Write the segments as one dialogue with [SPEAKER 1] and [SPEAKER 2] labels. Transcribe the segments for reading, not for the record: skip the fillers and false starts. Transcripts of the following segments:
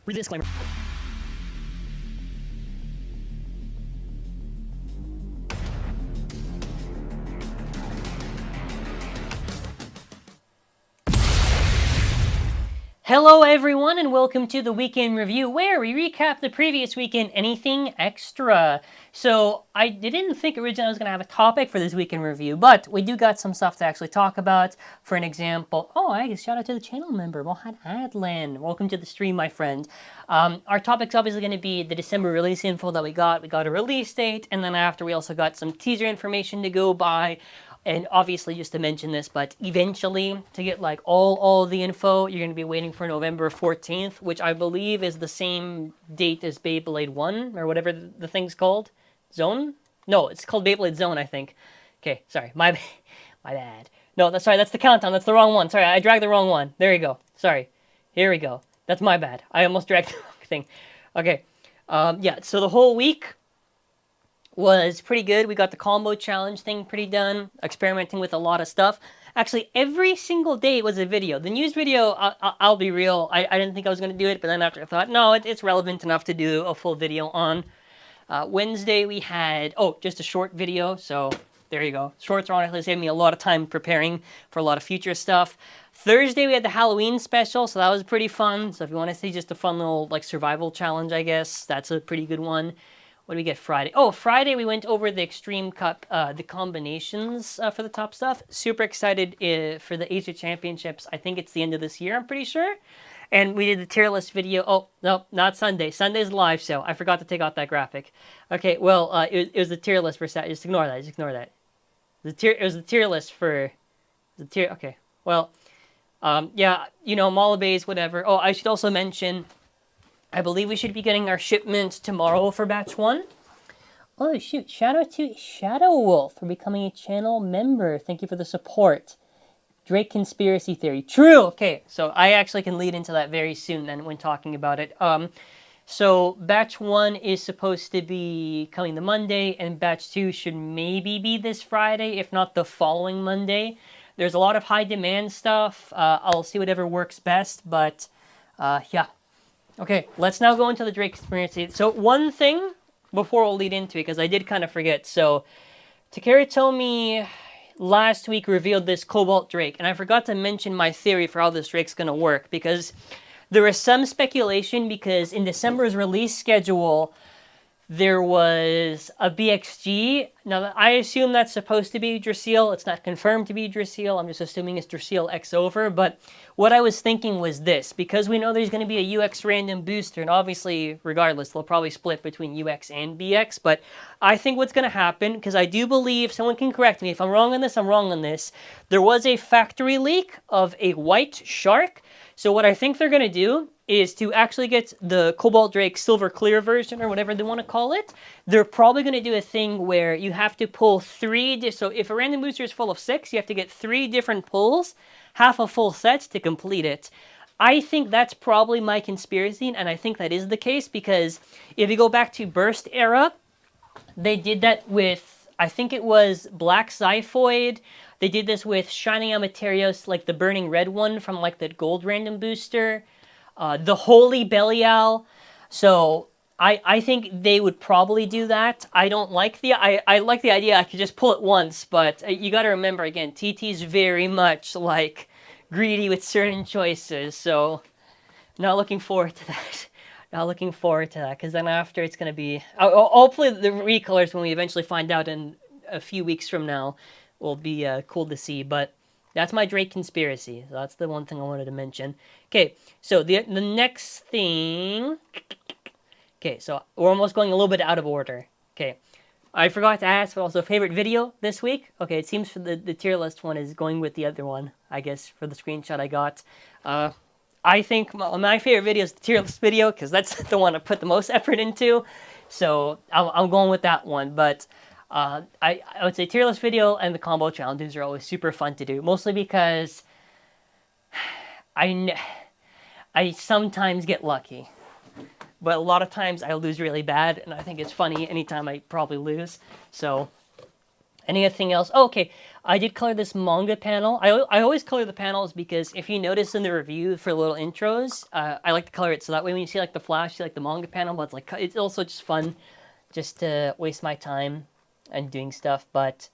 [SPEAKER 1] Read the disclaimer. Hello everyone and welcome to the Weekend Review where we recap the previous weekend, anything extra. So I didn't think originally I was going to have a topic for this Weekend Review, but we do got some stuff to actually talk about. For an example, I guess shout out to the channel member, Mohan Adlan. Welcome to the stream, my friend. Our topic's obviously going to be the December release info that we got. We got a release date, and then after we also got some teaser information to go by. And obviously, just to mention this, but eventually, to get like all the info, you're going to be waiting for November 14th, which I believe is the same date as Beyblade 1, or whatever the thing's called. Zone? No, it's called Beyblade Zone, I think. Okay, sorry, my bad. No, that's the countdown, that's the wrong one. Sorry, I dragged the wrong one. There you go. Sorry. Here we go. That's my bad. I almost dragged the wrong thing. Okay, yeah, so the whole week was pretty good. We got the combo challenge thing pretty done, experimenting with a lot of stuff. Actually, every single day was a video. The news video, I'll be real, I didn't think I was going to do it, but then after I thought, no, it's relevant enough to do a full video on. Wednesday we had, just a short video, so there you go. Shorts are honestly saving me a lot of time preparing for a lot of future stuff. Thursday we had the Halloween special, so that was pretty fun. So if you want to see just a fun little like survival challenge, I guess, that's a pretty good one. What do we get Friday? Friday we went over the Extreme Cup, the combinations for the top stuff. Super excited for the Asia Championships. I think it's the end of this year, I'm pretty sure. And we did the tier list video. Oh, no, not Sunday. Sunday's live show. I forgot to take out that graphic. Okay, well, it was the tier list for Saturday. Just ignore that. It was the tier list for the tier. Okay, well, yeah, Mala Bays, whatever. I should also mention, I believe we should be getting our shipment tomorrow for batch 1. Oh, shoot. Shout out to Shadow Wolf for becoming a channel member. Thank you for the support. Drake conspiracy theory. True! Okay, so I actually can lead into that very soon then when talking about it. So batch 1 is supposed to be coming the Monday, and batch 2 should maybe be this Friday, if not the following Monday. There's a lot of high demand stuff. I'll see whatever works best, but yeah. Okay, let's now go into the Drake experience. So one thing before we'll lead into it, because I did kind of forget. So Takara Tomy last week revealed this COBALT Drake, and I forgot to mention my theory for how this Drake's going to work, because there was some speculation, because in December's release schedule, there was a BXG. Now, I assume that's supposed to be Drasil. It's not confirmed to be Drasil. I'm just assuming it's Drasil X over. But what I was thinking was this. Because we know there's going to be a UX random booster, and obviously, regardless, they'll probably split between UX and BX. But I think what's going to happen, because I do believe, someone can correct me, if I'm wrong on this, I'm wrong on this. There was a factory leak of a white shark. So what I think they're going to do is to actually get the COBALT Drake Silver Clear version, or whatever they want to call it. They're probably going to do a thing where you have to pull 3, so if a random booster is full of 6, you have to get 3 different pulls, half a full set to complete it. I think that's probably my conspiracy, and I think that is the case, because if you go back to Burst era, they did that with, I think it was Black Xiphoid. They did this with Shining Amaterios, like the Burning Red one from like that gold random booster. The Holy Belial. So I think they would probably do that. I don't like I like the idea I could just pull it once, but you got to remember again, TT's very much like greedy with certain choices. So not looking forward to that. Not looking forward to that, because then after it's going to be, hopefully the recolors when we eventually find out in a few weeks from now will be cool to see. But that's my Drake conspiracy. So that's the one thing I wanted to mention. Okay, so the next thing. Okay, so we're almost going a little bit out of order. Okay, I forgot to ask, but also favorite video this week. Okay, it seems for the tier list one is going with the other one, I guess, for the screenshot I got. I think my favorite video is the tier list video, because that's the one I put the most effort into. So I'm going with that one, but I would say tier list video and the combo challenges are always super fun to do, mostly because I sometimes get lucky, but a lot of times I lose really bad, and I think it's funny anytime I probably lose. So Anything else? Oh, okay, I did color this manga panel. I always color the panels because if you notice in the review for little intros, I like to color it so that way when you see like the flash, you see like the manga panel, but it's also just fun just to waste my time and doing stuff. But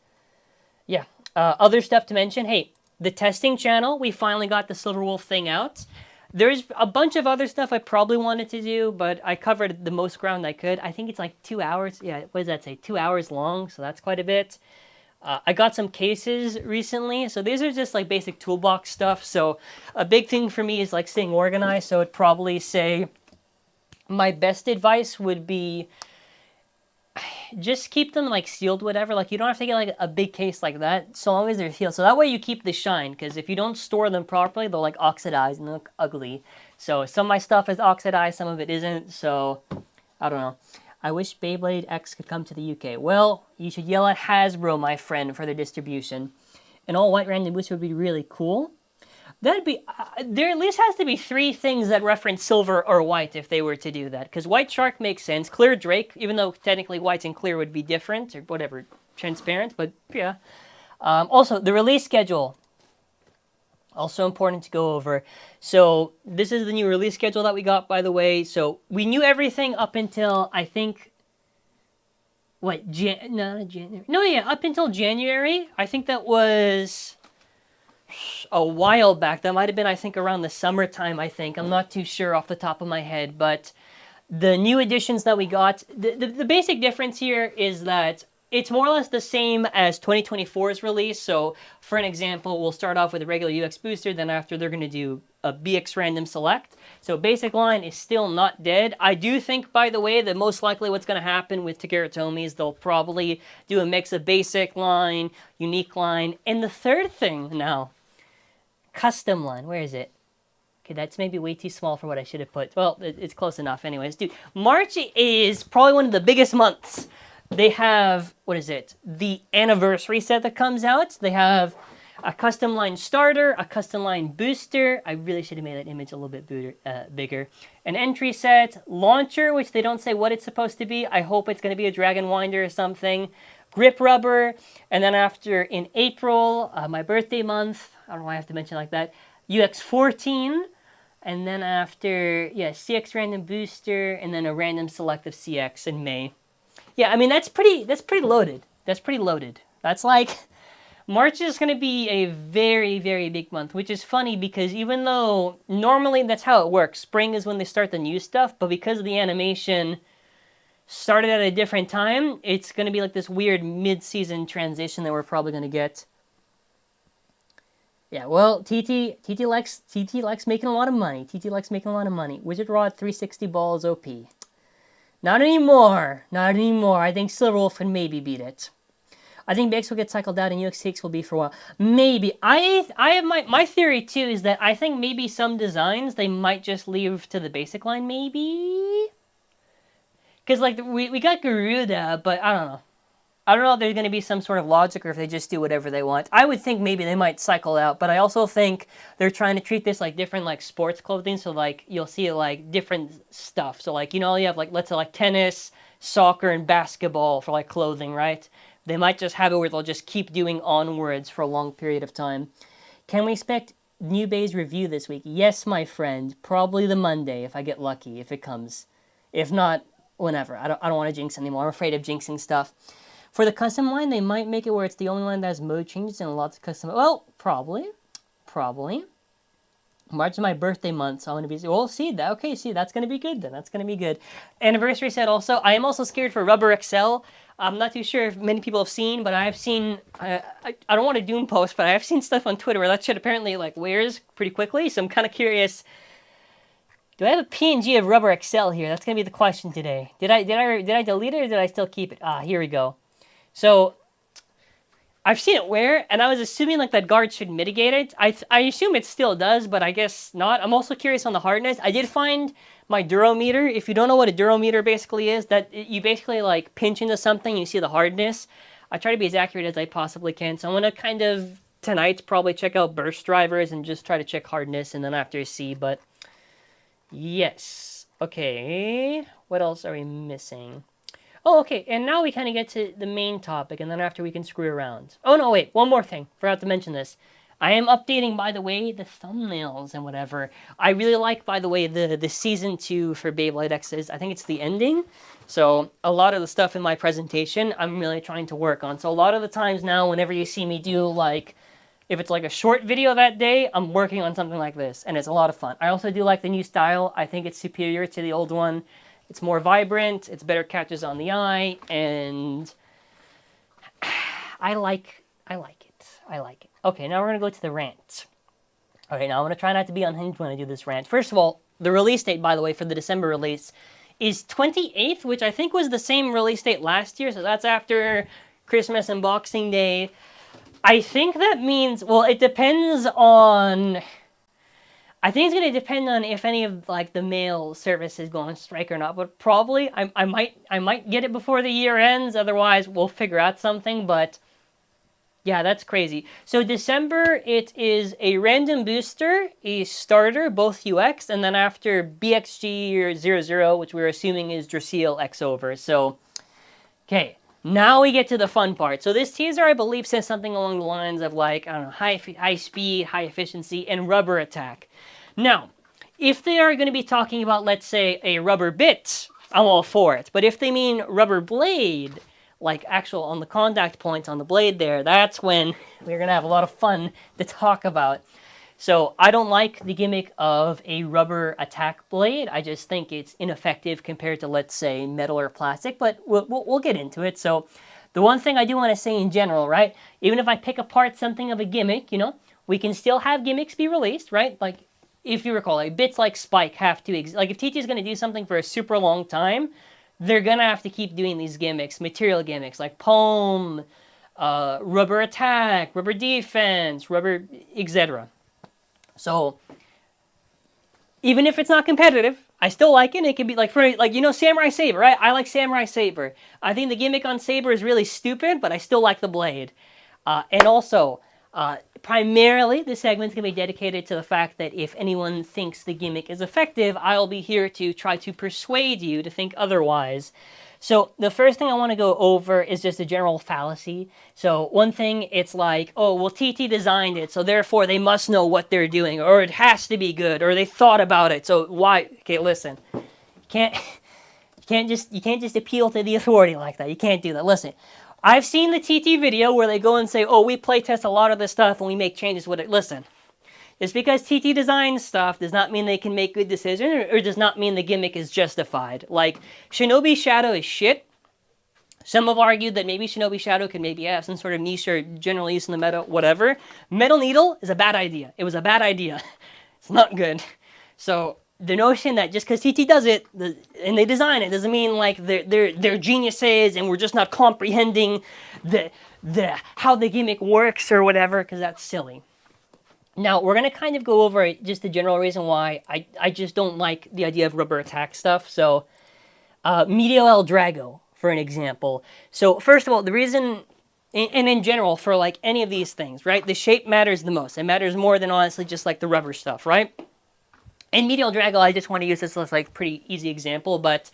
[SPEAKER 1] yeah, other stuff to mention. Hey, the testing channel, we finally got the Silver Wolf thing out. There's a bunch of other stuff I probably wanted to do, but I covered the most ground I could. I think it's like 2 hours. Yeah, what does that say? 2 hours long, so that's quite a bit. I got some cases recently, so these are just like basic toolbox stuff. So a big thing for me is like staying organized. So I'd probably say my best advice would be just keep them like sealed, whatever. Like you don't have to get like a big case like that, so long as they're sealed. So that way you keep the shine, because if you don't store them properly, they'll like oxidize and look ugly. So some of my stuff is oxidized, some of it isn't. So I don't know. I wish Beyblade X could come to the UK. Well, you should yell at Hasbro, my friend, for their distribution. An all-white random booster would be really cool. That'd be... there at least has to be 3 things that reference silver or white if they were to do that. Because white shark makes sense. Clear Drake, even though technically white and clear would be different, or whatever, transparent, but yeah. Also, the release schedule. Also important to go over. So this is the new release schedule that we got, by the way. So we knew everything up until, I think, what, not January. No, yeah, up until January. I think that was a while back. That might have been, I think, around the summertime, I think. I'm not too sure off the top of my head. But the new editions that we got, the basic difference here is that it's more or less the same as 2024's release. So, for an example, we'll start off with a regular UX booster, then after they're going to do a BX random select. So basic line is still not dead. I do think, by the way, that most likely what's going to happen with Takara Tomy is they'll probably do a mix of basic line, unique line, and the third thing now, custom line. Where is it? Okay, that's maybe way too small for what I should have put. Well, it's close enough anyways. Dude, March is probably one of the biggest months. They have, what is it, the anniversary set that comes out. They have a custom line starter, a custom line booster. I really should have made that image a little bit bigger. An entry set, launcher, which they don't say what it's supposed to be. I hope it's going to be a Dragon Winder or something. Grip rubber, and then after, in April, my birthday month, I don't know why I have to mention it like that, UX14, and then after, yeah, CX random booster, and then a random select of CX in May. Yeah, I mean, that's pretty loaded. That's pretty loaded. That's like, March is going to be a very, very big month, which is funny because even though normally that's how it works, spring is when they start the new stuff, but because the animation started at a different time, it's going to be like this weird mid-season transition that we're probably going to get. Yeah, well, TT likes making a lot of money. TT likes making a lot of money. Wizard Rod 360 ball is OP. Not anymore. Not anymore. I think Silverwolf can maybe beat it. I think BX will get cycled out and UX6 will be for a while. Maybe. I have my theory too is that I think maybe some designs they might just leave to the basic line, maybe. Because like we got Garuda, but I don't know. I don't know if there's going to be some sort of logic or if they just do whatever they want. I would think maybe they might cycle out, but I also think they're trying to treat this like different like sports clothing. So like you'll see like different stuff. So like, you know, you have like, let's say like tennis, soccer, and basketball for like clothing, right? They might just have it where they'll just keep doing onwards for a long period of time. Can we expect New Bay's review this week? Yes, my friend. Probably the Monday if I get lucky, if it comes. If not, whenever. I don't want to jinx anymore. I'm afraid of jinxing stuff. For the custom line, they might make it where it's the only line that has mode changes and lots of custom... Well, probably. March is my birthday month, so I'm going to be... Well, see, that. Okay, see, that's going to be good then. That's going to be good. Anniversary set also. I am also scared for Rubber XL. I'm not too sure if many people have seen, but I've seen... I don't want to doom post, but I've seen stuff on Twitter where that shit apparently like wears pretty quickly, so I'm kind of curious... Do I have a PNG of Rubber XL here? That's going to be the question today. Did I delete it or did I still keep it? Ah, here we go. So, I've seen it wear, and I was assuming like that guard should mitigate it. I assume it still does, but I guess not. I'm also curious on the hardness. I did find my durometer. If you don't know what a durometer basically is, that you basically like pinch into something and you see the hardness. I try to be as accurate as I possibly can, so I'm going to kind of, tonight, probably check out burst drivers and just try to check hardness, and then after see, but yes. Okay, what else are we missing? Oh, okay, and now we kind of get to the main topic, and then after we can screw around. Oh, no, wait, one more thing. Forgot to mention this. I am updating, by the way, the thumbnails and whatever. I really like, by the way, the Season 2 for Beyblade X's. I think it's the ending. So a lot of the stuff in my presentation, I'm really trying to work on. So a lot of the times now, whenever you see me do, like, if it's like a short video that day, I'm working on something like this, and it's a lot of fun. I also do like the new style. I think it's superior to the old one. It's more vibrant, it's better catches on the eye, and I like it. Okay, now we're going to go to the rant. Okay, now I'm going to try not to be unhinged when I do this rant. First of all, the release date, by the way, for the December release is 28th, which I think was the same release date last year, so that's after Christmas and Boxing Day. I think that means, well, it depends on... I think it's going to depend on if any of like the mail services go on strike or not, but probably I might get it before the year ends. Otherwise, we'll figure out something. But yeah, that's crazy. So December, it is a random booster, a starter, both UX, and then after BXG or 00, which we're assuming is Drasil X over. So okay. Now we get to the fun part. So this teaser, I believe, says something along the lines of like, I don't know, high speed, high efficiency, and rubber attack. Now, if they are going to be talking about, let's say, a rubber bit, I'm all for it. But if they mean rubber blade, like actual on the contact points on the blade there, that's when we're going to have a lot of fun to talk about. So I don't like the gimmick of a rubber attack blade. I just think it's ineffective compared to, let's say, metal or plastic, but we'll get into it. So the one thing I do want to say in general, right, even if I pick apart something of a gimmick, you know, we can still have gimmicks be released, right? Like, if you recall, like, bits like Spike have to, like, if TT is going to do something for a super long time, they're going to have to keep doing these gimmicks, material gimmicks, like Palm, rubber attack, rubber defense, rubber, etc. So, even if it's not competitive, I still like it. It can be like, for like, you know, Samurai Saber, right? I like Samurai Saber. I think the gimmick on Saber is really stupid, but I still like the blade. And also, primarily, this segment's going to be dedicated to the fact that if anyone thinks the gimmick is effective, I'll be here to try to persuade you to think otherwise. So the first thing I want to go over is just a general fallacy. So one thing, it's like, oh, well, TT designed it, so therefore they must know what they're doing, or it has to be good, or they thought about it, so why? Okay, listen, you can't just appeal to the authority like that. You can't do that. Listen, I've seen the TT video where they go and say, oh, we playtest a lot of this stuff and we make changes with it. Listen. Just because TT designs stuff does not mean they can make good decisions, or does not mean the gimmick is justified. Like, Shinobi Shadow is shit. Some have argued that maybe Shinobi Shadow could maybe have some sort of niche or general use in the meta, whatever. Metal Needle is a bad idea. It was a bad idea. It's not good. So, the notion that just because TT does it, and they design it, doesn't mean like they're geniuses and we're just not comprehending how the gimmick works or whatever, because that's silly. Now, we're going to kind of go over just the general reason why I just don't like the idea of rubber attack stuff. So, Medio El Drago, for an example. So, first of all, the reason, and in general, for like any of these things, right? The shape matters the most. It matters more than honestly just like the rubber stuff, right? And Medio El Drago, I just want to use this as like pretty easy example, but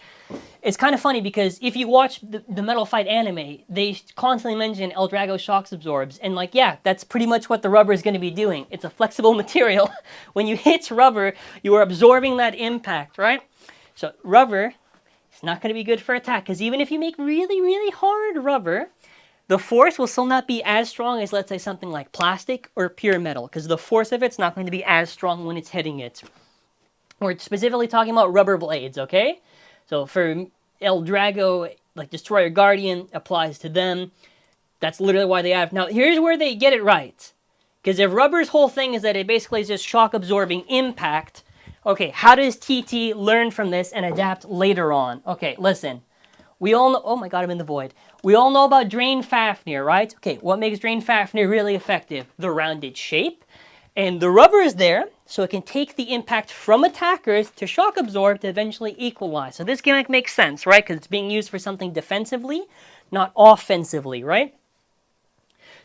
[SPEAKER 1] it's kind of funny because if you watch the Metal Fight anime, they constantly mention El Drago shocks absorbs, and like, yeah, that's pretty much what the rubber is going to be doing. It's a flexible material. When you hit rubber, you are absorbing that impact, right? So rubber is not going to be good for attack, because even if you make really, really hard rubber, the force will still not be as strong as, let's say, something like plastic or pure metal, because the force of it's not going to be as strong when it's hitting it. We're specifically talking about rubber blades, okay? So for El Drago, like Destroyer Guardian, applies to them. That's literally why they have... Now, here's where they get it right. Because if rubber's whole thing is that it basically is just shock-absorbing impact, okay, how does TT learn from this and adapt later on? Okay, listen. We all know... Oh my god, I'm in the void. We all know about Drain Fafnir, right? Okay, what makes Drain Fafnir really effective? The rounded shape. And the rubber is there, so it can take the impact from attackers to shock absorb to eventually equalize. So this gimmick makes sense, right? Because it's being used for something defensively, not offensively, right?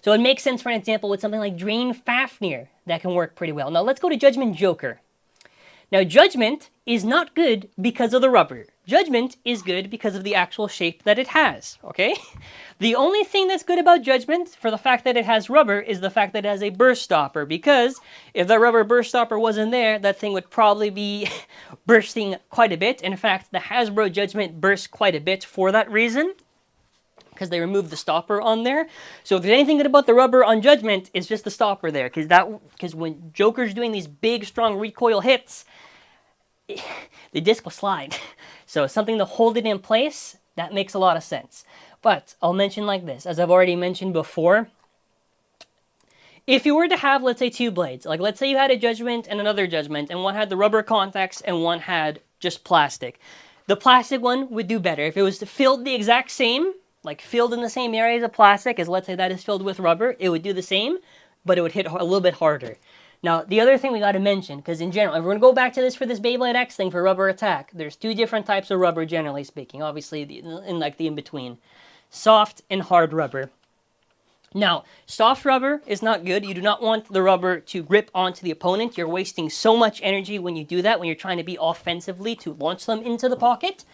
[SPEAKER 1] So it makes sense, for an example, with something like Drain Fafnir that can work pretty well. Now let's go to Judgment Joker. Now Judgment is not good because of the rubber. Judgment is good because of the actual shape that it has, okay? The only thing that's good about Judgment, for the fact that it has rubber, is the fact that it has a burst stopper, because if the rubber burst stopper wasn't there, that thing would probably be bursting quite a bit. In fact, the Hasbro Judgment bursts quite a bit for that reason, because they removed the stopper on there. So if there's anything good about the rubber on Judgment, it's just the stopper there, because when Joker's doing these big, strong recoil hits, the disc will slide. So something to hold it in place, that makes a lot of sense. But I'll mention like this, as I've already mentioned before, if you were to have, let's say, two blades, like let's say you had a Judgment and another Judgment, and one had the rubber contacts and one had just plastic. The plastic one would do better. If it was filled the exact same, like filled in the same areas of plastic as let's say that is filled with rubber, it would do the same, but it would hit a little bit harder. Now, the other thing we got to mention, because in general, if we're going to go back to this for this Beyblade X thing for rubber attack, there's two different types of rubber, generally speaking. Obviously, in like the in-between. Soft and hard rubber. Now, soft rubber is not good. You do not want the rubber to grip onto the opponent. You're wasting so much energy when you do that, when you're trying to be offensively to launch them into the pocket.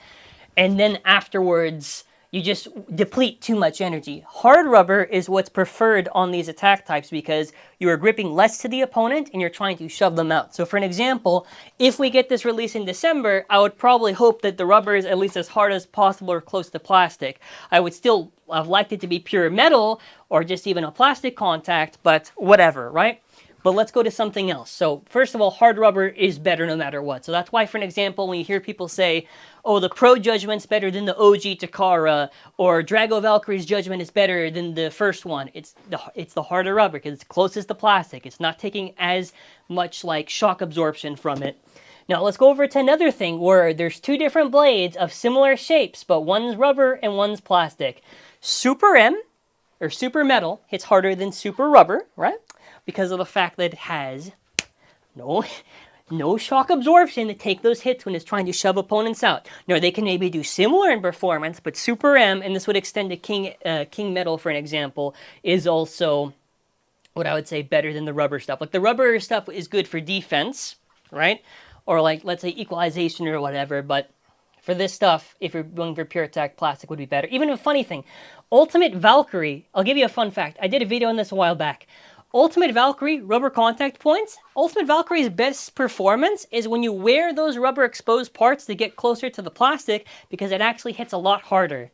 [SPEAKER 1] And then afterwards, you just deplete too much energy. Hard rubber is what's preferred on these attack types because you are gripping less to the opponent and you're trying to shove them out. So for an example, if we get this release in December, I would probably hope that the rubber is at least as hard as possible or close to plastic. I would still have liked it to be pure metal or just even a plastic contact, but whatever, right? But let's go to something else. So first of all, hard rubber is better no matter what. So that's why, for an example, when you hear people say, oh, the Pro Judgment's better than the OG Takara, or Drago Valkyrie's Judgment is better than the first one, it's the harder rubber because it's closest to plastic. It's not taking as much like shock absorption from it. Now let's go over to another thing where there's two different blades of similar shapes, but one's rubber and one's plastic. Super M, or Super Metal, hits harder than Super Rubber, right? Because of the fact that it has no shock absorption to take those hits when it's trying to shove opponents out. Now, they can maybe do similar in performance, but Super M, and this would extend to King Metal, for an example, is also what I would say better than the rubber stuff. Like, the rubber stuff is good for defense, right? Or, like, let's say equalization or whatever, but for this stuff, if you're going for pure attack, plastic would be better. Even a funny thing, Ultimate Valkyrie, I'll give you a fun fact. I did a video on this a while back. Ultimate Valkyrie rubber contact points. Ultimate Valkyrie's best performance is when you wear those rubber exposed parts to get closer to the plastic because it actually hits a lot harder.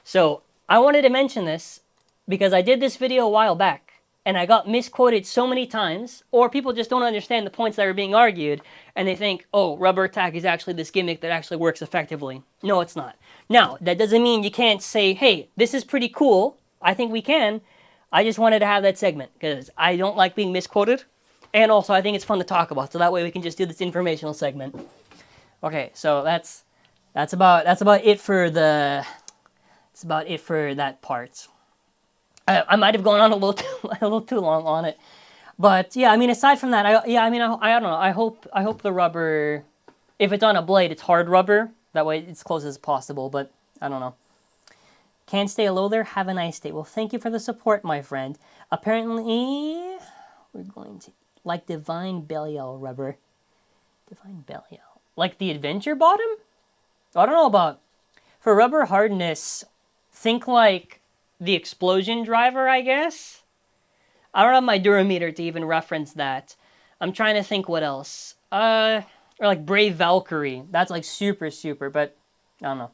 [SPEAKER 1] So I wanted to mention this because I did this video a while back and I got misquoted so many times, or people just don't understand the points that are being argued and they think, oh, rubber attack is actually this gimmick that actually works effectively. No, it's not. Now, that doesn't mean you can't say, hey, this is pretty cool. I think we can. I just wanted to have that segment because I don't like being misquoted, and also I think it's fun to talk about. So that way we can just do this informational segment. Okay, so that's about it for that part. I might have gone on a little too long on it, but yeah, I mean aside from that, I don't know. I hope the rubber, if it's on a blade, it's hard rubber. That way it's close as possible. But I don't know. Can't stay low there. Have a nice day. Well, thank you for the support, my friend. Apparently, we're going to like Divine Belial rubber. Divine Belial. Like the Adventure Bottom? I don't know about... For rubber hardness, think like the Explosion Driver, I guess? I don't have my Durameter to even reference that. I'm trying to think what else. Or like Brave Valkyrie. That's like super, but I don't know.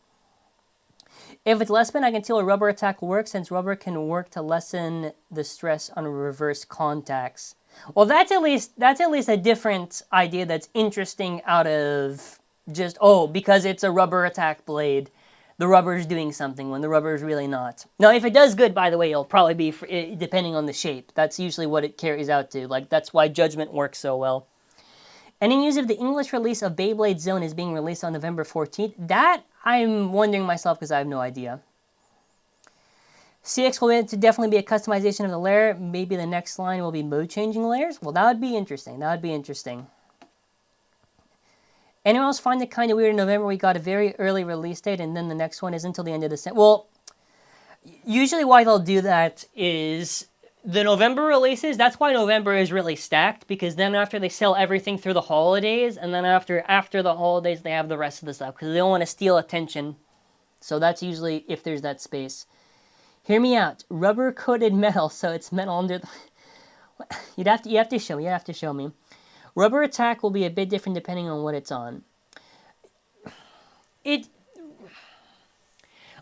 [SPEAKER 1] If it's less spin, I can tell a rubber attack will work since rubber can work to lessen the stress on reverse contacts. Well, that's at least a different idea that's interesting out of just, oh, because it's a rubber attack blade, the rubber is doing something when the rubber is really not. Now, if it does good, by the way, it'll probably be depending on the shape. That's usually what it carries out to. Like, that's why Judgment works so well. Any news of the English release of Beyblade Zone is being released on November 14th? That, I'm wondering myself because I have no idea. CX will definitely be a customization of the layer. Maybe the next line will be mode-changing layers? Well, that would be interesting. Anyone else find it kind of weird in November we got a very early release date and then the next one is until the end of December? Well, usually why they'll do that is The November releases, that's why November is really stacked, because then after they sell everything through the holidays, and then after the holidays they have the rest of the stuff, because they don't want to steal attention. So that's usually if there's that space. Hear me out. Rubber coated metal, so it's metal under the... you have to show me. Rubber attack will be a bit different depending on what it's on.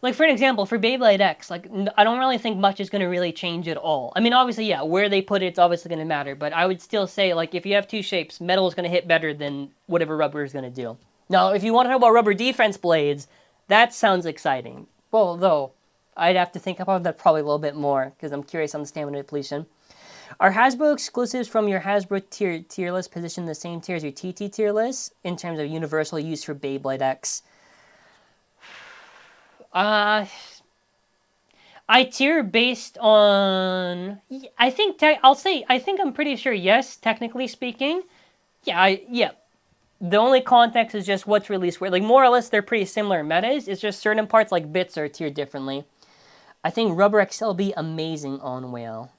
[SPEAKER 1] Like, for an example, for Beyblade X, like, I don't really think much is going to really change at all. I mean, obviously, yeah, where they put it's obviously going to matter, but I would still say, like, if you have two shapes, metal is going to hit better than whatever rubber is going to do. Now, if you want to talk about rubber defense blades, that sounds exciting. Well, though, I'd have to think about that probably a little bit more, because I'm curious on the stamina depletion. Are Hasbro exclusives from your Hasbro tier list positioned in the same tier as your TT tier list, in terms of universal use for Beyblade X? I tier based on... I think I'm pretty sure yes, technically speaking. Yeah. The only context is just what's released where. Like, more or less, they're pretty similar metas. It's just certain parts, like bits, are tiered differently. I think Rubber XL will be amazing on Whale.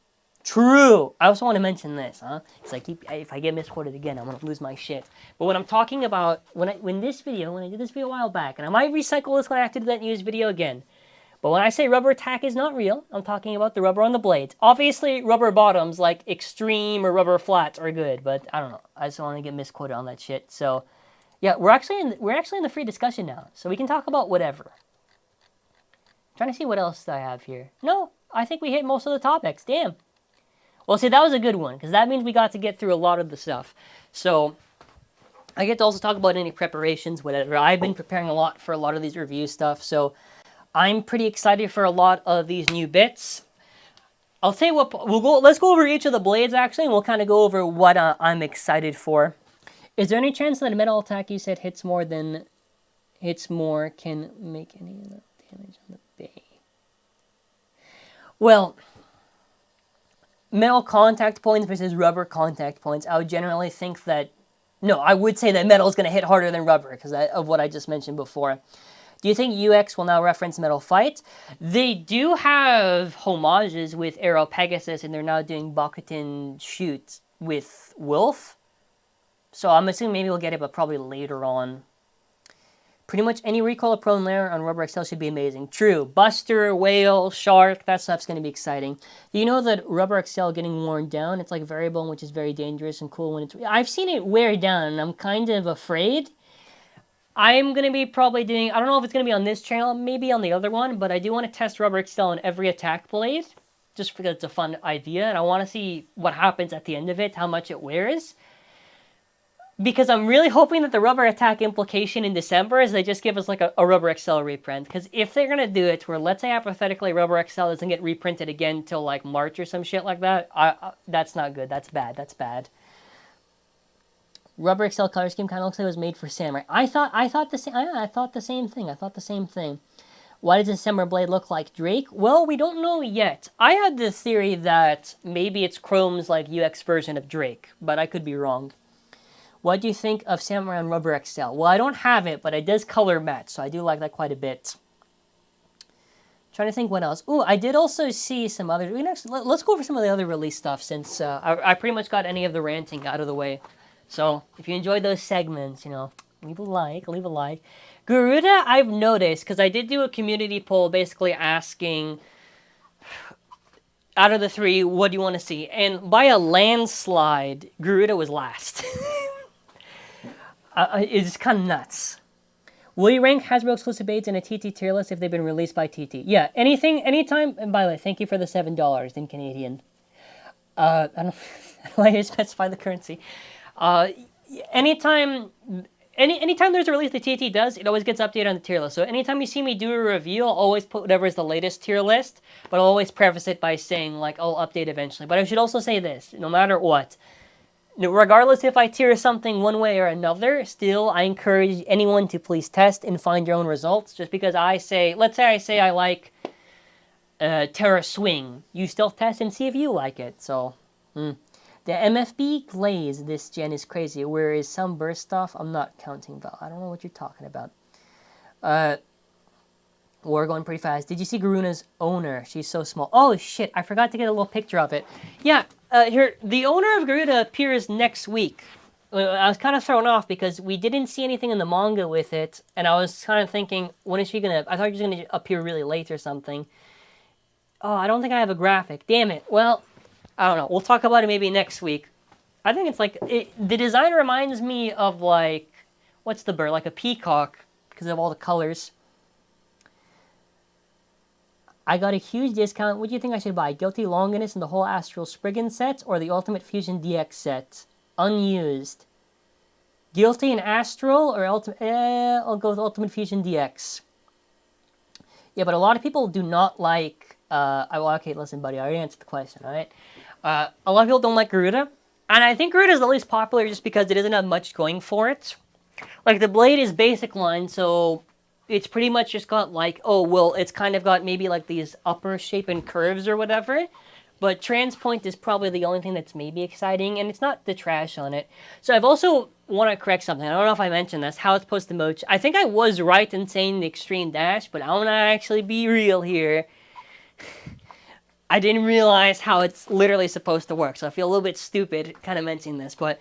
[SPEAKER 1] True! I also want to mention this, huh? Because if I get misquoted again, I'm going to lose my shit. But what I'm talking about, when I did this video a while back, and I might recycle this when I have to do that news video again, but when I say rubber attack is not real, I'm talking about the rubber on the blades. Obviously, rubber bottoms, like Extreme or rubber flats, are good, but I don't know. I just don't want to get misquoted on that shit. So, yeah, we're actually in the free discussion now, so we can talk about whatever. I'm trying to see what else I have here. No, I think we hit most of the topics. Damn. Well, see, that was a good one, because that means we got to get through a lot of the stuff. So, I get to also talk about any preparations, whatever. I've been preparing a lot for a lot of these review stuff, so I'm pretty excited for a lot of these new bits. I'll tell you what, let's go over each of the blades, actually, and we'll kind of go over what I'm excited for. Is there any chance that a metal attack you said hits more can make any damage on the bay? Well... metal contact points versus rubber contact points, I would generally think that... No, I would say that metal is going to hit harder than rubber, because of what I just mentioned before. Do you think UX will now reference Metal Fight? They do have homages with Aero Pegasus, and they're now doing Bakutin Shoot with Wolf. So I'm assuming maybe we'll get it, but probably later on. Pretty much any recoil or prone layer on Rubber XL should be amazing. True. Buster, Whale, Shark, that stuff's going to be exciting. You know that Rubber XL getting worn down, it's like variable, which is very dangerous and cool when it's... I've seen it wear down, and I'm kind of afraid. I'm going to be probably doing... I don't know if it's going to be on this channel, maybe on the other one, but I do want to test Rubber XL on every attack blade, just because it's a fun idea, and I want to see what happens at the end of it, how much it wears. Because I'm really hoping that the rubber attack implication in December is they just give us like a Rubber XL reprint. Because if they're going to do it where, let's say hypothetically, Rubber XL doesn't get reprinted again until like March or some shit like that, that's not good. That's bad. That's bad. Rubber XL color scheme kind of looks like it was made for Samurai. I thought the same thing. Why does the Samurai blade look like Drake? Well, we don't know yet. I had this theory that maybe it's Chrome's like UX version of Drake, but I could be wrong. What do you think of Samurai on Rubber XL? Well, I don't have it, but it does color match, so I do like that quite a bit. Trying to think what else. Ooh, I did also see some other... Let's go over some of the other release stuff, since I pretty much got any of the ranting out of the way. So, if you enjoyed those segments, leave a like. Garuda, I've noticed, because I did do a community poll basically asking... out of the three, what do you want to see? And by a landslide, Garuda was last. It's kind of nuts. Will you rank Hasbro exclusive blades in a TT tier list if they've been released by TT? Yeah, anytime. And by the way, thank you for the $7 in Canadian. I don't know why you specify the currency. Anytime there's a release the TT does, it always gets updated on the tier list. So anytime you see me do a review, I'll always put whatever is the latest tier list, but I'll always preface it by saying, like, I'll update eventually. But I should also say this, no matter what, regardless if I tier something one way or another, still, I encourage anyone to please test and find your own results. Just because let's say I say I like Terra Swing, you still test and see if you like it. So, The MFB glaze this gen is crazy, whereas some burst stuff, I'm not counting, Val. I don't know what you're talking about. We're going pretty fast. Did you see Garuna's owner? She's so small. Oh, shit. I forgot to get a little picture of it. Yeah, here, the owner of Garuda appears next week. I was kind of thrown off because we didn't see anything in the manga with it, and I was kind of thinking, when is she going to... I thought she was going to appear really late or something. Oh, I don't think I have a graphic. Damn it. Well, I don't know. We'll talk about it maybe next week. I think it's like... the design reminds me of, like... What's the bird? Like a peacock, because of all the colors. I got a huge discount. What do you think I should buy? Guilty Longinus and the whole Astral Spriggan set, or the Ultimate Fusion DX set? Unused. Guilty and Astral, or Ultimate... I'll go with Ultimate Fusion DX. Yeah, but a lot of people do not like... okay, listen, buddy, I already answered the question, alright? A lot of people don't like Garuda. And I think Garuda is the least popular just because it doesn't have much going for it. Like, the blade is basic line, so... It's pretty much just got like, oh, well, it's kind of got maybe like these upper shape and curves or whatever. But Transpoint is probably the only thing that's maybe exciting, and it's not the trash on it. So I've also want to correct something. I don't know if I mentioned this, how it's supposed to mode. I think I was right in saying the Extreme Dash, but I want to actually be real here. I didn't realize how it's literally supposed to work, so I feel a little bit stupid kind of mentioning this, but...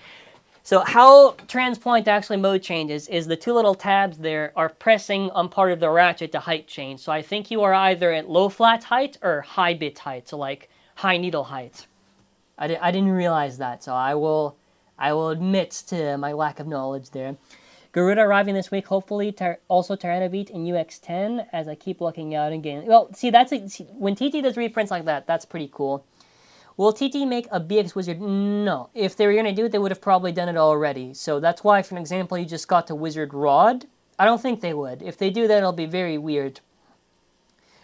[SPEAKER 1] So how Transpoint actually mode changes is the two little tabs there are pressing on part of the ratchet to height change. So I think you are either at low flat height or high bit height, so like high needle height. I didn't realize that, so I will admit to my lack of knowledge there. Garuda arriving this week, hopefully also Tyranibeat in UX10 as I keep looking out again. Well, see, when TT does reprints like that, that's pretty cool. Will TT make a BX Wizard? No. If they were going to do it, they would have probably done it already. So that's why, for an example, you just got to Wizard Rod. I don't think they would. If they do that, it'll be very weird.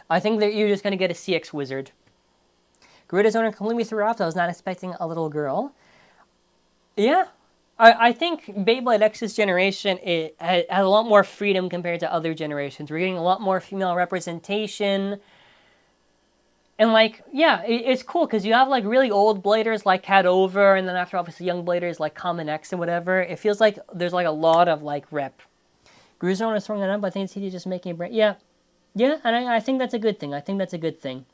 [SPEAKER 1] I think that you're just going to get a CX Wizard. Garuda's owner completely threw off. I was not expecting a little girl. Yeah. I think Beyblade X's generation has a lot more freedom compared to other generations. We're getting a lot more female representation. And, like, yeah, it's cool, because you have, like, really old bladers like Cat Over, and then after, obviously, young bladers like Common X and whatever. It feels like there's, like, a lot of, like, rep. Gruzzone is throwing that up, but I think it's just making a break. Yeah. Yeah, and I think that's a good thing. I think that's a good thing.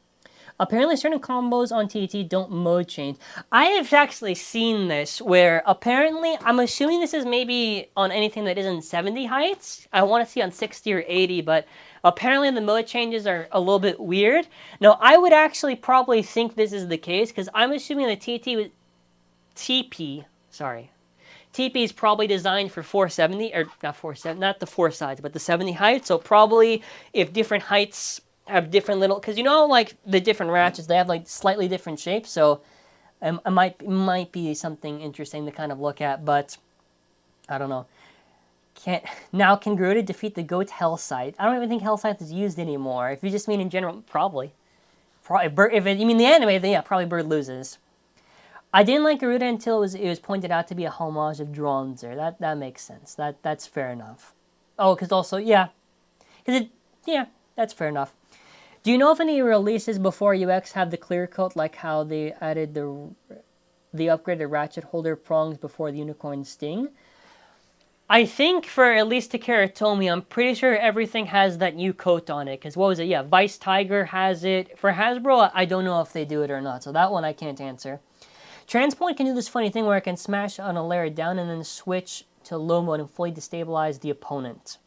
[SPEAKER 1] Apparently, certain combos on TT don't mode change. I have actually seen this, where apparently, I'm assuming this is maybe on anything that isn't 70 heights. I want to see on 60 or 80, but... Apparently the mode changes are a little bit weird. Now, I would actually probably think this is the case, because I'm assuming the TP is probably designed for 470, or not 470, not the 4 sides, but the 70 height. So probably if different heights have different little, because you know, like the different ratchets, they have like slightly different shapes. So it might be something interesting to kind of look at, but I don't know. Can Garuda defeat the Goat Hellscythe? I don't even think Hellscythe is used anymore. If you just mean in general, probably. If you mean the anime, then yeah, probably Bird loses. I didn't like Garuda until it was pointed out to be a homage of Dronzer. That makes sense. That's fair enough. Oh, because also, yeah. Yeah, that's fair enough. Do you know if any releases before UX have the clear coat, like how they added the upgraded ratchet holder prongs before the Unicorn Sting? I think for at least Takara Tomy, I'm pretty sure everything has that new coat on it. Because what was it? Yeah, Vice Tiger has it. For Hasbro, I don't know if they do it or not. So that one I can't answer. Transpoint can do this funny thing where it can smash on a layer down and then switch to low mode and fully destabilize the opponent.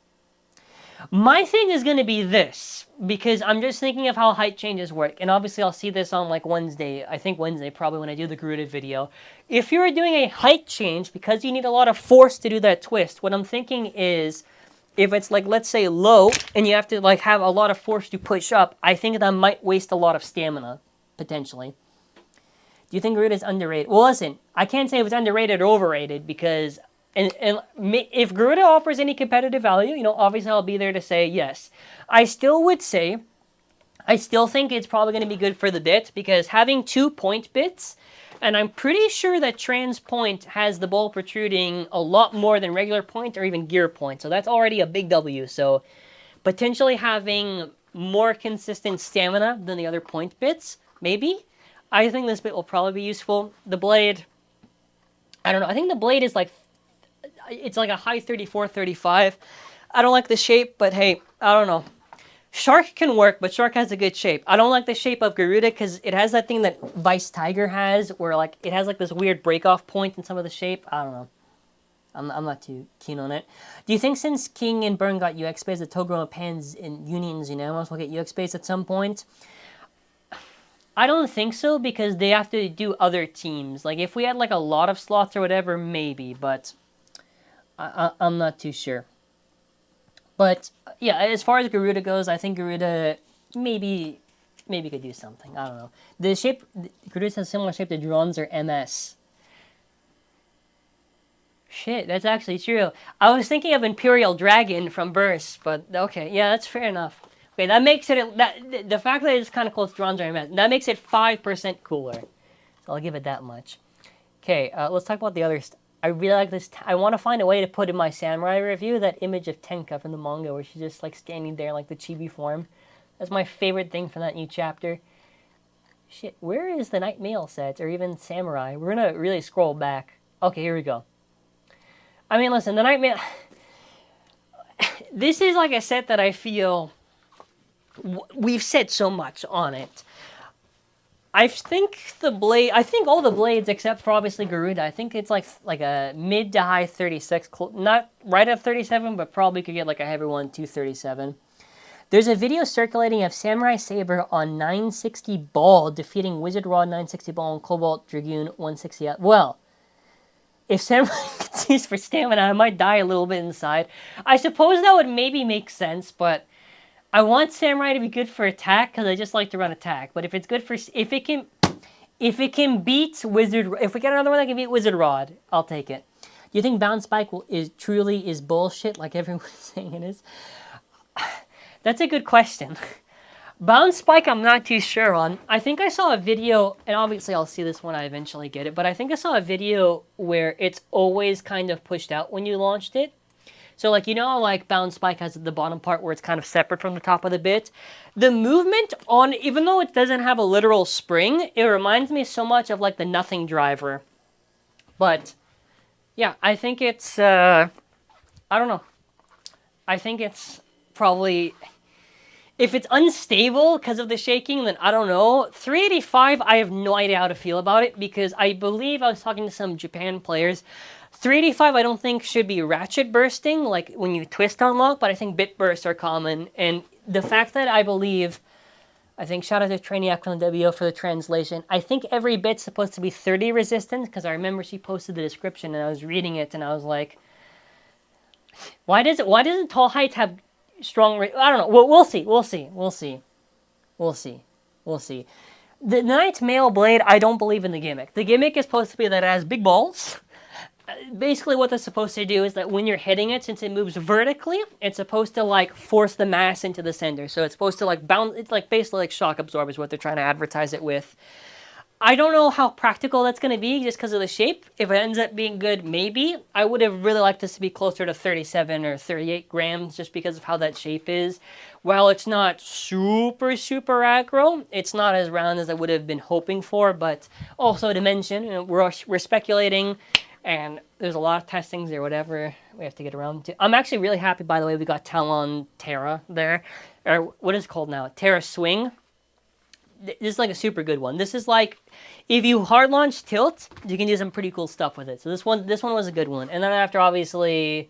[SPEAKER 1] My thing is going to be this, because I'm just thinking of how height changes work, and obviously I'll see this on like Wednesday, I think Wednesday probably when I do the Garuda video. If you're doing a height change, because you need a lot of force to do that twist, what I'm thinking is, if it's like, let's say low, and you have to like have a lot of force to push up, I think that might waste a lot of stamina, potentially. Do you think Garuda is underrated? Well, listen, I can't say if it's underrated or overrated, because... And if Garuda offers any competitive value, you know, obviously I'll be there to say yes. I still think it's probably going to be good for the bit, because having 2 point bits, and I'm pretty sure that Transpoint has the ball protruding a lot more than regular point or even gear point, so that's already a big W. So potentially having more consistent stamina than the other point bits, maybe. I think this bit will probably be useful. The blade, I don't know, I think the blade is like... It's like a high 34, 35. I don't like the shape, but hey, I don't know. Shark can work, but Shark has a good shape. I don't like the shape of Garuda because it has that thing that Vice Tiger has, where like it has like this weird break-off point in some of the shape. I don't know. I'm not too keen on it. Do you think since King and Burn got UX space, the Toguro Pans and Unions Unanimous will get UX space at some point? I don't think so because they have to do other teams. Like if we had like a lot of slots or whatever, maybe, but I'm not too sure. But yeah, as far as Garuda goes, I think Garuda maybe could do something. I don't know. The shape Garuda has a similar shape to drones or MS. Shit, that's actually true. I was thinking of Imperial Dragon from Burst, but okay, yeah, that's fair enough. Okay, that makes it the fact that it's kind of close to drones or MS, that makes it 5% cooler. So I'll give it that much. Okay, let's talk about the other stuff. I really like this. I want to find a way to put in my samurai review that image of Tenka from the manga where she's just like standing there in like the chibi form. That's my favorite thing from that new chapter. Shit, where is the Night Mail set or even Samurai? We're gonna really scroll back. Okay, here we go. I mean, listen, the Night Mail. This is like a set that I feel we've said so much on it. I think all the blades except for obviously Garuda, I think it's like a mid to high 36, not right at 37, but probably could get like a heavy one, 237. There's a video circulating of Samurai Saber on 960 Ball defeating Wizard Rod 960 Ball and Cobalt Dragoon 160. Well, if Samurai gets used for stamina, I might die a little bit inside. I suppose that would maybe make sense, but I want Samurai to be good for attack because I just like to run attack. But if it's good for if it can beat Wizard, if we get another one that can beat Wizard Rod, I'll take it. Do you think Bound Spike is bullshit like everyone's saying it is? That's a good question. Bound Spike, I'm not too sure on. I think I saw a video, and obviously I'll see this when I eventually get it, but I think I saw a video where it's always kind of pushed out when you launched it. So, like, you know, like Bound Spike has the bottom part where it's kind of separate from the top of the bit. The movement on, even though it doesn't have a literal spring, it reminds me so much of, like, the Nothing Driver. But, yeah, I think it's, I don't know. I think it's probably... If it's unstable because of the shaking, then I don't know. 385, I have no idea how to feel about it because I believe I was talking to some Japan players. 385 I don't think should be ratchet bursting, like when you twist unlock, but I think bit bursts are common. And the fact that I think shout out to Trainiac on the WO for the translation, I think every bit's supposed to be 30 resistance because I remember she posted the description and I was reading it and I was like, why doesn't Tall Heights have strong... I don't know. We'll see. The Knight's Mail Blade, I don't believe in the gimmick. The gimmick is supposed to be that it has big balls. Basically what that's supposed to do is that when you're hitting it, since it moves vertically, it's supposed to like force the mass into the center. So it's supposed to like bounce, it's like basically like shock absorb is what they're trying to advertise it with. I don't know how practical that's going to be just because of the shape. If it ends up being good, maybe. I would have really liked this to be closer to 37 or 38 grams just because of how that shape is. While it's not super aggro, it's not as round as I would have been hoping for, but also to mention, you know, we're speculating, and there's a lot of testings or whatever we have to get around to. I'm actually really happy, by the way, we got Talon Terra there. Or what is it called now? Terra Swing. This is like a super good one. This is like, if you hard launch Tilt, you can do some pretty cool stuff with it. So this one was a good one. And then after, obviously,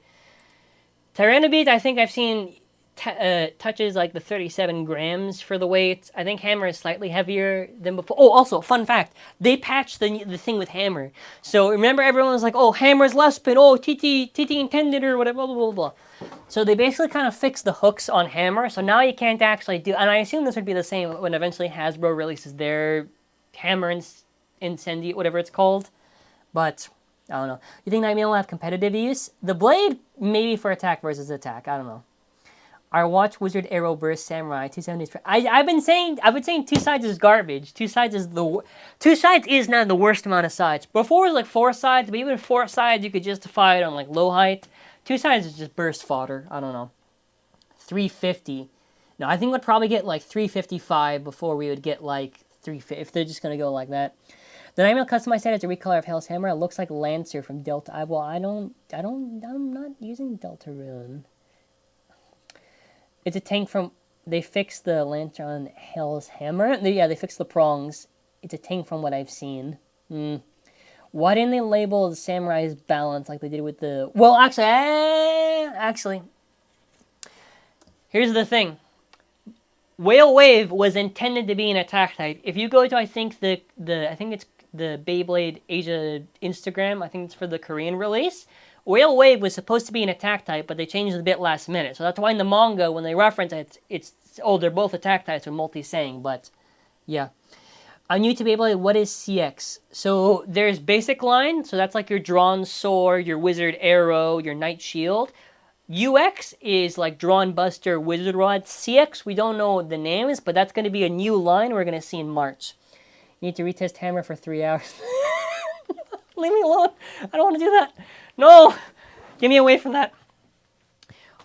[SPEAKER 1] Tyranibeat, I think I've seen touches like the 37 grams for the weight. I think Hammer is slightly heavier than before. Oh, also, fun fact, they patched the thing with Hammer. So remember everyone was like, oh, Hammer's less spin, oh, TT intended or whatever, blah, blah, blah. So they basically kind of fixed the hooks on Hammer, so now you can't actually do... And I assume this would be the same when eventually Hasbro releases their Hammer Incendiate, whatever it's called. But, I don't know. You think Nightmare will have competitive use? The Blade, maybe for attack versus attack, I don't know. I watch Wizard Arrow Burst Samurai 270s. I've been saying 2 sides is garbage. 2 sides is not the worst amount of sides. Before it was like 4 sides, but even 4 sides you could justify it on like low height. 2 sides is just burst fodder. I don't know. 350. No, I think we'd probably get like 355 before we would get like 350 if they're just gonna go like that. The Nightmare customized set is a recolor of Hell's Hammer. It looks like Lancer from Delta. I'm not using Deltarune. It's a tank from... they fixed the Lantern Hell's Hammer. Yeah, they fixed the prongs. It's a thing from what I've seen. Why didn't they label the Samurai's balance like they did with the... Well, actually, here's the thing. Whale Wave was intended to be an attack type. If you go to, I think it's the Beyblade Asia Instagram, I think it's for the Korean release, Whale Wave was supposed to be an attack type, but they changed it a bit last minute. So that's why in the manga, when they reference it, they're both attack types with multi-saying, but yeah. I'm new to Beyblade, what is CX? So there's basic line, so that's like your drawn sword, your wizard arrow, your knight shield. UX is like Drawn Buster, Wizard Rod. CX, we don't know the names, but that's going to be a new line we're going to see in March. You need to retest Hammer for 3 hours. Leave me alone. I don't want to do that. No! Get me away from that.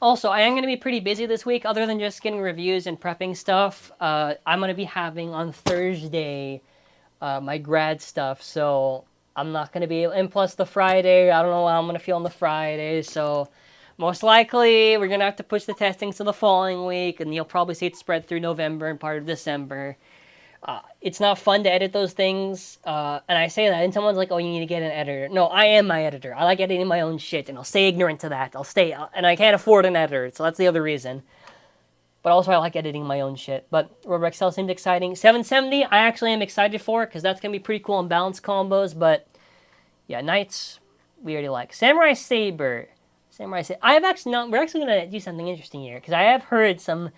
[SPEAKER 1] Also, I am going to be pretty busy this week, other than just getting reviews and prepping stuff. I'm going to be having on Thursday my grad stuff, so I'm not going to be able... And plus the Friday, I don't know how I'm going to feel on the Friday, so... Most likely, we're going to have to push the testing to the following week, and you'll probably see it spread through November and part of December. It's not fun to edit those things, and I say that, and someone's like, oh, you need to get an editor. No, I am my editor. I like editing my own shit, and I'll stay ignorant to that. And I can't afford an editor, so that's the other reason. But also, I like editing my own shit. But Rubber XL seemed exciting. 770, I actually am excited for, because that's going to be pretty cool in balance combos, but yeah, Knights, we already like. Samurai Saber. We're actually going to do something interesting here, because I have heard some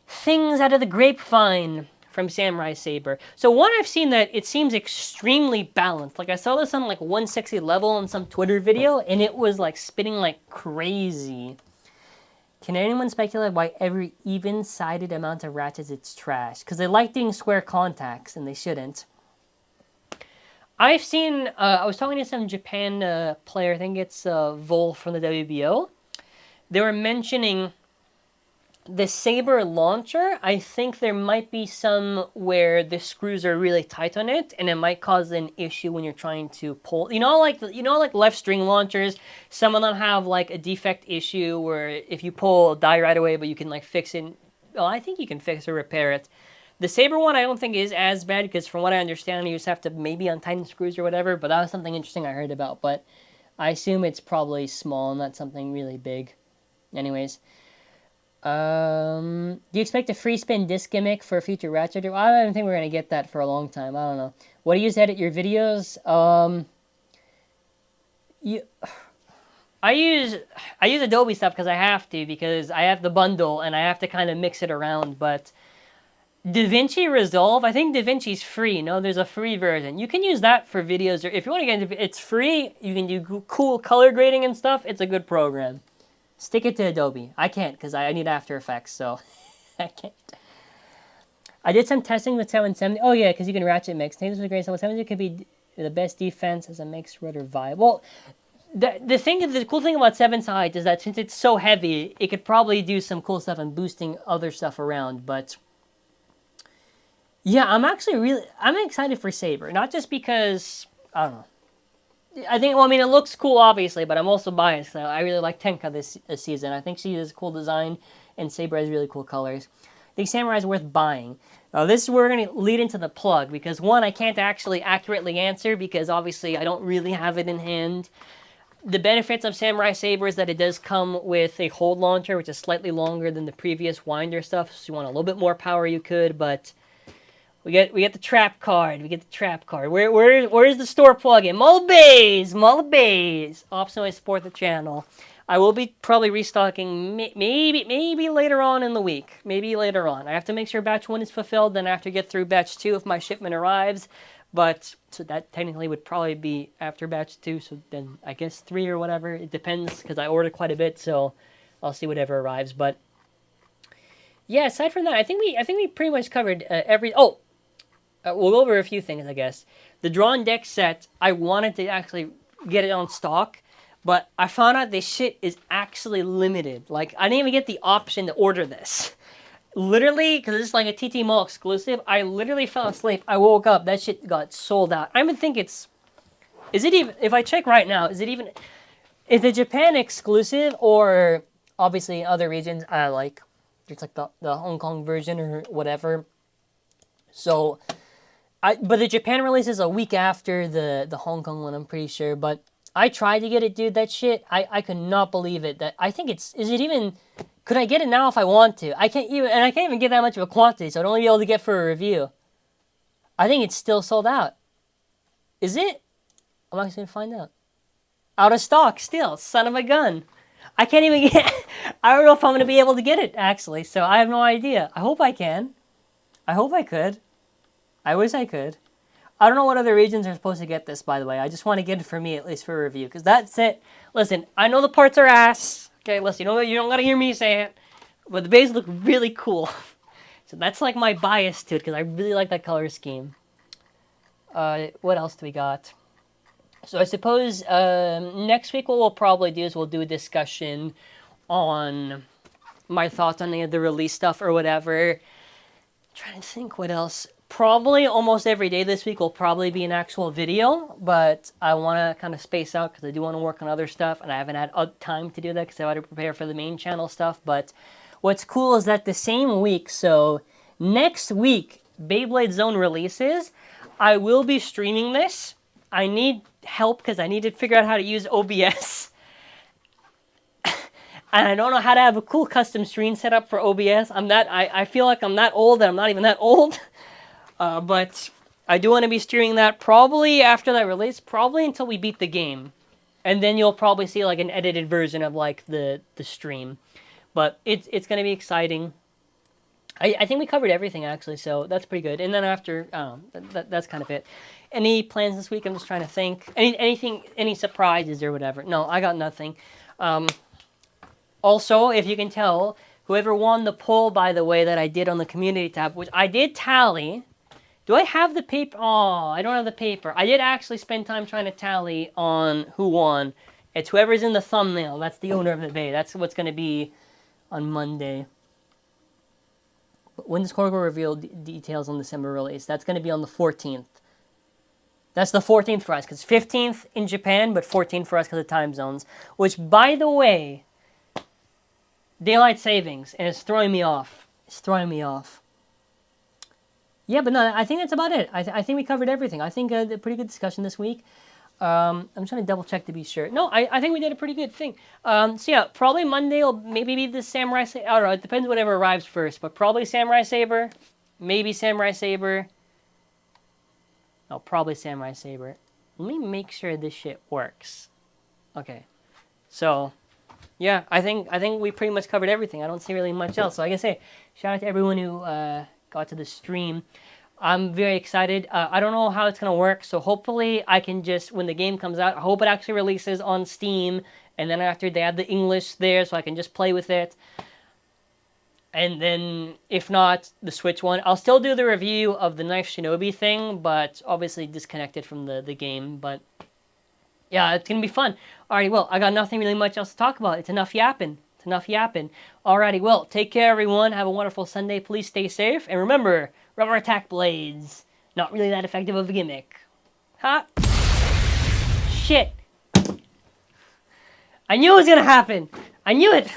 [SPEAKER 1] things out of the grapevine from Samurai Saber. So one, I've seen that it seems extremely balanced. Like I saw this on like 160 level in some Twitter video, and it was like spinning like crazy. Can anyone speculate why every even-sided amount of ratchets it's trash? Because they like doing square contacts, and they shouldn't. I've seen, I was talking to some Japan player, I think it's Vol from the WBO. They were mentioning the Saber launcher. I think there might be some where the screws are really tight on it, and it might cause an issue when you're trying to pull. Like left string launchers, some of them have like a defect issue where if you pull, it'll die right away, but you can like fix it. Well, I think you can fix or repair it. The Saber one I don't think is as bad, because from what I understand, you just have to maybe untighten screws or whatever, but that was something interesting I heard about, but I assume it's probably small, not something really big. Anyways. Do you expect a free spin disc gimmick for a future Ratchet? I don't think we're going to get that for a long time, I don't know. What do you use to edit your videos? I use Adobe stuff because I have to, because I have the bundle, and I have to kind of mix it around, but... DaVinci Resolve, I think DaVinci's free. No, there's a free version. You can use that for videos, or if you want to get into it's free, you can do cool color grading and stuff. It's a good program. Stick it to Adobe. I can't, because I need After Effects, so I can't. I did some testing with 770. Oh yeah, because you can ratchet mix. I think this was great. 770 could be the best defense as a mixed rotor vibe. Well, the cool thing about 7 side is that since it's so heavy, it could probably do some cool stuff and boosting other stuff around, but... Yeah, I'm excited for Saber. Not just because, I don't know. It looks cool, obviously, but I'm also biased. I really like Tenka this season. I think she has a cool design, and Saber has really cool colors. I think Samurai is worth buying. Now, this is where we're going to lead into the plug, because one, I can't actually accurately answer, because obviously I don't really have it in hand. The benefits of Samurai Saber is that it does come with a hold launcher, which is slightly longer than the previous winder stuff, so if you want a little bit more power, you could, but... We get the trap card. Where is the store plugin? Mullibays. Optionally support the channel. I will be probably restocking maybe later on in the week. Maybe later on. I have to make sure batch 1 is fulfilled, then I have to get through batch 2 if my shipment arrives. But so that technically would probably be after batch 2. So then I guess 3 or whatever. It depends, because I ordered quite a bit, so I'll see whatever arrives. But yeah, aside from that, I think we pretty much covered every. We'll go over a few things, I guess. The Drawn Deck set, I wanted to actually get it on stock, but I found out this shit is actually limited. Like, I didn't even get the option to order this. Literally, because it's like a TT Mall exclusive, I literally fell asleep. I woke up, that shit got sold out. I don't even think it's... Is it even... If I check right now, is it Japan exclusive, or obviously in other regions, It's like the Hong Kong version or whatever. So, but the Japan release is a week after the Hong Kong one, I'm pretty sure. But I tried to get it, dude. That shit, I could not believe it. That I think is it even? Could I get it now if I want to? I can't even get that much of a quantity, so I'd only be able to get for a review. I think it's still sold out. Is it? I'm actually gonna find out. Out of stock still, son of a gun. I can't even get, I don't know if I'm going to be able to get it, actually, so I have no idea. I hope I can. I hope I could. I wish I could. I don't know what other regions are supposed to get this, by the way. I just want to get it for me, at least for a review, because that's it. Listen, I know the parts are ass. Okay, listen, you don't got to hear me say it, but the bases look really cool. So that's like my bias to it, because I really like that color scheme. What else do we got? So I suppose next week what we'll probably do is we'll do a discussion on my thoughts on any of the release stuff or whatever. I'm trying to think what else. Probably almost every day this week will probably be an actual video, but I want to kind of space out because I do want to work on other stuff, and I haven't had time to do that because I had to prepare for the main channel stuff. But what's cool is that the same week, so next week, Beyblade Zone releases, I will be streaming this. I need help because I need to figure out how to use OBS. And I don't know how to have a cool custom screen set up for OBS. I feel like I'm that old and I'm not even that old. But I do want to be streaming that probably after that release, probably until we beat the game. And then you'll probably see like an edited version of like the stream. But it's going to be exciting. I think we covered everything actually, so that's pretty good. And then after, that's kind of it. Any plans this week? I'm just trying to think. Any surprises or whatever? No, I got nothing. Also, if you can tell, whoever won the poll, by the way, that I did on the community tab, which I did tally. Do I have the paper? Oh, I don't have the paper. I did actually spend time trying to tally on who won. It's whoever's in the thumbnail. That's the owner of the bay. That's what's going to be on Monday. When does Corgo reveal details on December release? That's going to be on the 14th. That's the 14th for us, because 15th in Japan, but 14th for us because of time zones. Which, by the way, daylight savings, and it's throwing me off. It's throwing me off. Yeah, but no, I think that's about it. I think we covered everything. I think a pretty good discussion this week. I'm trying to double check to be sure. No, I think we did a pretty good thing. So yeah, probably Monday will maybe be the Samurai Saber. I don't know, it depends whatever arrives first, but probably Samurai Saber. Maybe Samurai Saber. No, probably Samurai Saber. Let me make sure this shit works. Okay. So, yeah, I think we pretty much covered everything. I don't see really much else. So like I say, shout out to everyone who got to the stream. I'm very excited. I don't know how it's going to work, so hopefully I can just, when the game comes out, I hope it actually releases on Steam, and then after they add the English there, so I can just play with it. And then, if not, the Switch one. I'll still do the review of the Knife Shinobi thing, but obviously disconnected from the game. But, yeah, it's going to be fun. Alrighty, well, I got nothing really much else to talk about. It's enough yapping. It's enough yapping. Alrighty, well, take care, everyone. Have a wonderful Sunday. Please stay safe. And remember, rubber attack blades. Not really that effective of a gimmick. Ha! Shit. I knew it was going to happen. I knew it.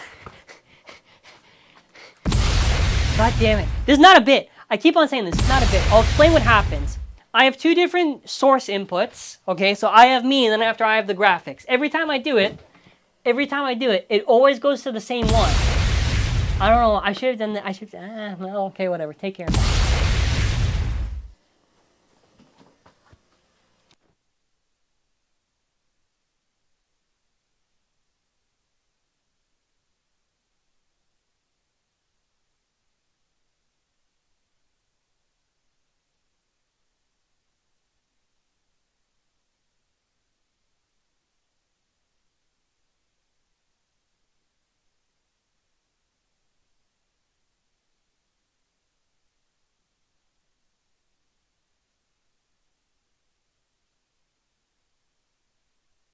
[SPEAKER 1] God damn it. This is not a bit. I keep on saying this. It's not a bit. I'll explain what happens. I have two different source inputs. Okay, so I have me, and then after I have the graphics. Every time I do it, it always goes to the same one. I don't know. I should have done that. Well, okay, whatever. Take care.